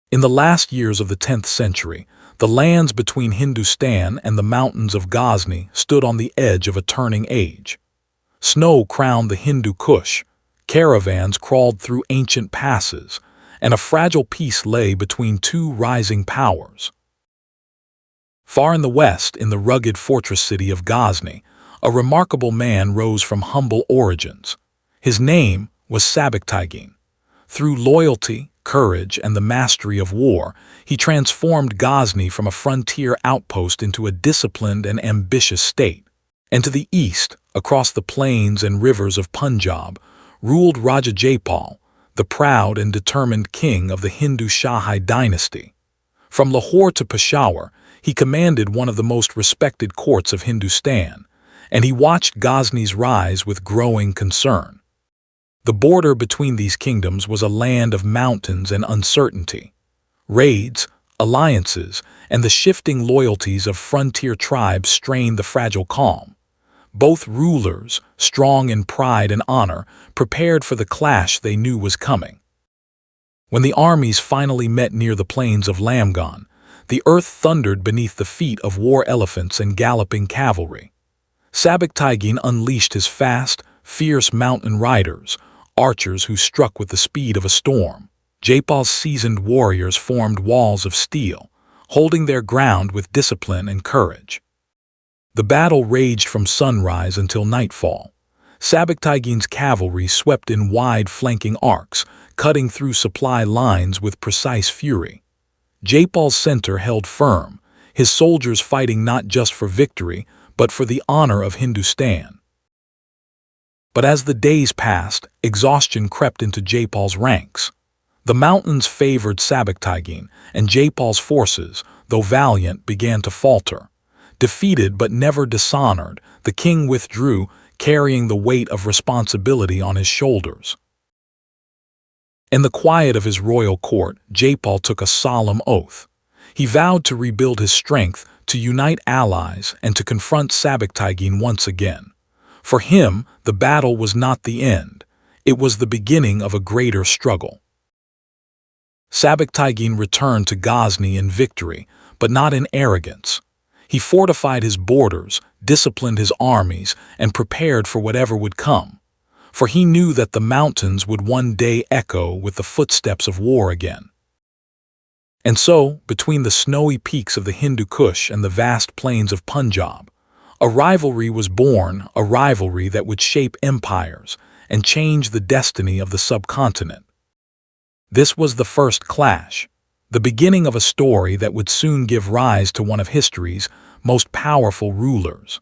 In the last years of the 10th century, the lands between Hindustan and the mountains of Ghazni stood on the edge of a turning age. Snow crowned the Hindu Kush, caravans crawled through ancient passes, and a fragile peace lay between two rising powers. Far in the west, in the rugged fortress city of Ghazni, a remarkable man rose from humble origins. His name was Subuktigeen. Through loyalty, courage, and the mastery of war, he transformed Ghazni from a frontier outpost into a disciplined and ambitious state. And to the east, across the plains and rivers of Punjab, ruled Raja Jaypal, the proud and determined king of the Hindu Shahi dynasty. From Lahore to Peshawar, he commanded one of the most respected courts of Hindustan, and he watched Ghazni's rise with growing concern. The border between these kingdoms was a land of mountains and uncertainty. Raids, alliances, and the shifting loyalties of frontier tribes strained the fragile calm. Both rulers, strong in pride and honor, prepared for the clash they knew was coming. When the armies finally met near the plains of Laghman, the earth thundered beneath the feet of war elephants and galloping cavalry. Subuktigeen unleashed his fast, fierce mountain riders, archers who struck with the speed of a storm. Jaypal's seasoned warriors formed walls of steel, holding their ground with discipline and courage. The battle raged from sunrise until nightfall. Subuktigeen's cavalry swept in wide flanking arcs, cutting through supply lines with precise fury. Jaypal's center held firm, his soldiers fighting not just for victory, but for the honor of Hindustan. But as the days passed, exhaustion crept into Jaypal's ranks. The mountains favored Subuktigeen, and Jaypal's forces, though valiant, began to falter. Defeated but never dishonored, the king withdrew, carrying the weight of responsibility on his shoulders. In the quiet of his royal court, Jaypal took a solemn oath. He vowed to rebuild his strength, to unite allies, and to confront Subuktigeen once again. For him, the battle was not the end. It was the beginning of a greater struggle. Subuktigeen returned to Ghazni in victory, but not in arrogance. He fortified his borders, disciplined his armies, and prepared for whatever would come. For he knew that the mountains would one day echo with the footsteps of war again. And so, between the snowy peaks of the Hindu Kush and the vast plains of Punjab, a rivalry was born, a rivalry that would shape empires and change the destiny of the subcontinent. This was the first clash, the beginning of a story that would soon give rise to one of history's most powerful rulers.